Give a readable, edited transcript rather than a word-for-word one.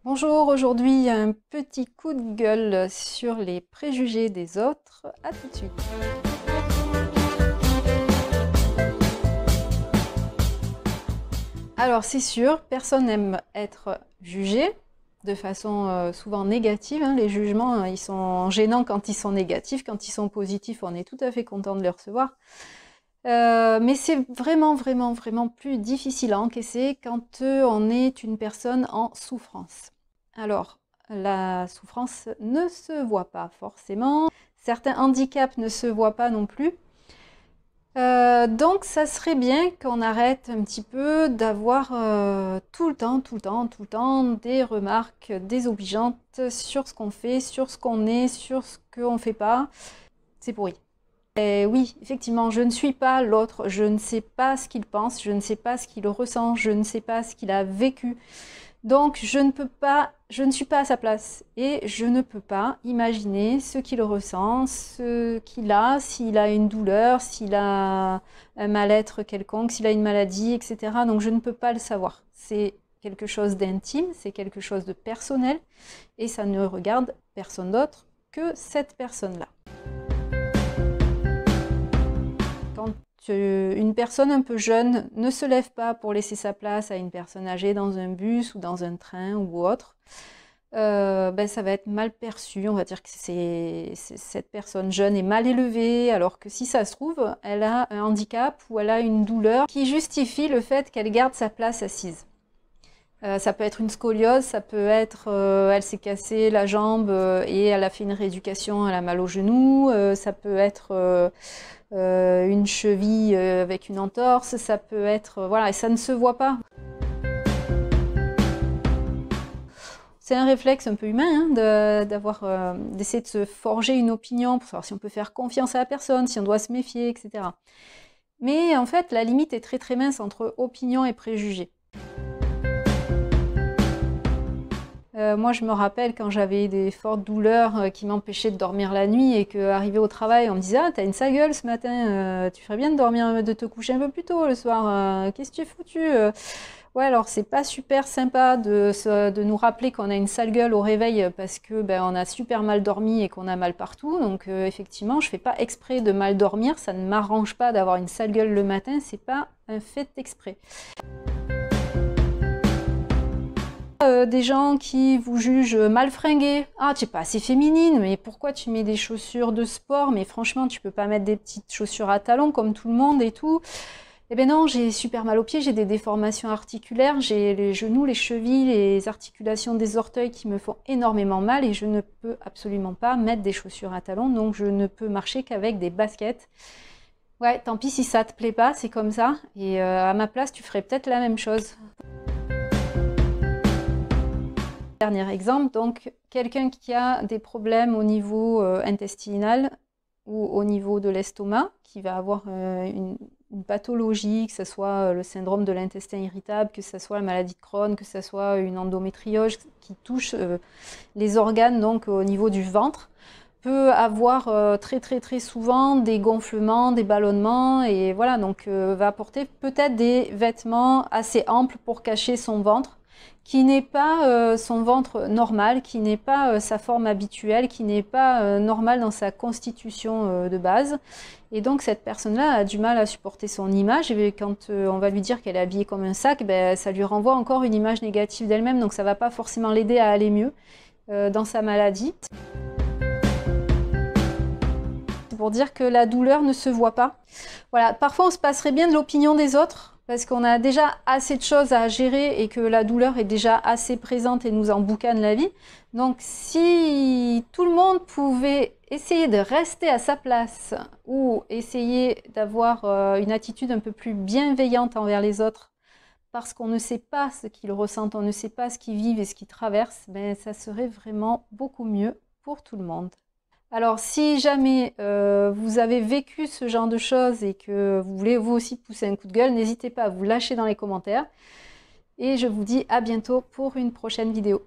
Bonjour, aujourd'hui un petit coup de gueule sur les préjugés des autres. À tout de suite. Alors c'est sûr, personne n'aime être jugé de façon souvent négative. Les jugements, ils sont gênants quand ils sont négatifs. Quand ils sont positifs, on est tout à fait content de les recevoir. Mais c'est vraiment plus difficile à encaisser quand on est une personne en souffrance. Alors, la souffrance ne se voit pas forcément, certains handicaps ne se voient pas non plus. Donc ça serait bien qu'on arrête un petit peu d'avoir tout le temps des remarques désobligeantes sur ce qu'on fait, sur ce qu'on est, sur ce qu'on ne fait pas. C'est pourri. Et oui, effectivement, je ne suis pas l'autre, je ne sais pas ce qu'il pense, je ne sais pas ce qu'il ressent, je ne sais pas ce qu'il a vécu. Donc je ne suis pas à sa place et je ne peux pas imaginer ce qu'il ressent, ce qu'il a, s'il a une douleur, s'il a un mal-être quelconque, s'il a une maladie, etc. Donc je ne peux pas le savoir. C'est quelque chose d'intime, c'est quelque chose de personnel et ça ne regarde personne d'autre que cette personne-là. Quand une personne un peu jeune ne se lève pas pour laisser sa place à une personne âgée dans un bus ou dans un train ou autre, ça va être mal perçu. On va dire que cette personne jeune est mal élevée, alors que si ça se trouve, elle a un handicap ou elle a une douleur qui justifie le fait qu'elle garde sa place assise. Ça peut être une scoliose, ça peut être elle s'est cassé la jambe et elle a fait une rééducation, elle a mal au genou, ça peut être une cheville avec une entorse, ça peut être... voilà, et ça ne se voit pas. C'est un réflexe un peu humain d'essayer de se forger une opinion pour savoir si on peut faire confiance à la personne, si on doit se méfier, etc. Mais en fait, la limite est très mince entre opinion et préjugé. Moi, je me rappelle quand j'avais des fortes douleurs qui m'empêchaient de dormir la nuit et qu'arrivé au travail, on me disait « Ah, t'as une sale gueule ce matin, tu ferais bien de dormir, de te coucher un peu plus tôt le soir, qu'est-ce que tu es foutu ?» Ouais, alors c'est pas super sympa de nous rappeler qu'on a une sale gueule au réveil parce que on a super mal dormi et qu'on a mal partout. Donc effectivement, je fais pas exprès de mal dormir, ça ne m'arrange pas d'avoir une sale gueule le matin, c'est pas un fait exprès. Des gens qui vous jugent mal fringués. Ah, tu n'es pas assez féminine, mais pourquoi tu mets des chaussures de sport? Mais franchement, tu peux pas mettre des petites chaussures à talons comme tout le monde et tout. Eh bien non, j'ai super mal aux pieds, j'ai des déformations articulaires, j'ai les genoux, les chevilles, les articulations des orteils qui me font énormément mal et je ne peux absolument pas mettre des chaussures à talons, donc je ne peux marcher qu'avec des baskets. Ouais, tant pis si ça te plaît pas, c'est comme ça. Et à ma place, tu ferais peut-être la même chose. Dernier exemple, donc quelqu'un qui a des problèmes au niveau intestinal ou au niveau de l'estomac, qui va avoir une pathologie, que ce soit le syndrome de l'intestin irritable, que ce soit la maladie de Crohn, que ce soit une endométriose qui touche les organes donc au niveau du ventre, peut avoir très souvent des gonflements, des ballonnements et voilà, donc va porter peut-être des vêtements assez amples pour cacher son ventre, qui n'est pas son ventre normal, qui n'est pas sa forme habituelle, qui n'est pas normal dans sa constitution de base. Et donc cette personne-là a du mal à supporter son image, et quand on va lui dire qu'elle est habillée comme un sac, ça lui renvoie encore une image négative d'elle-même, donc ça ne va pas forcément l'aider à aller mieux dans sa maladie. C'est pour dire que la douleur ne se voit pas. Voilà, parfois on se passerait bien de l'opinion des autres, parce qu'on a déjà assez de choses à gérer et que la douleur est déjà assez présente et nous emboucane la vie. Donc si tout le monde pouvait essayer de rester à sa place ou essayer d'avoir une attitude un peu plus bienveillante envers les autres, parce qu'on ne sait pas ce qu'ils ressentent, on ne sait pas ce qu'ils vivent et ce qu'ils traversent, ça serait vraiment beaucoup mieux pour tout le monde. Alors si jamais vous avez vécu ce genre de choses et que vous voulez vous aussi pousser un coup de gueule, n'hésitez pas à vous lâcher dans les commentaires. Et je vous dis à bientôt pour une prochaine vidéo.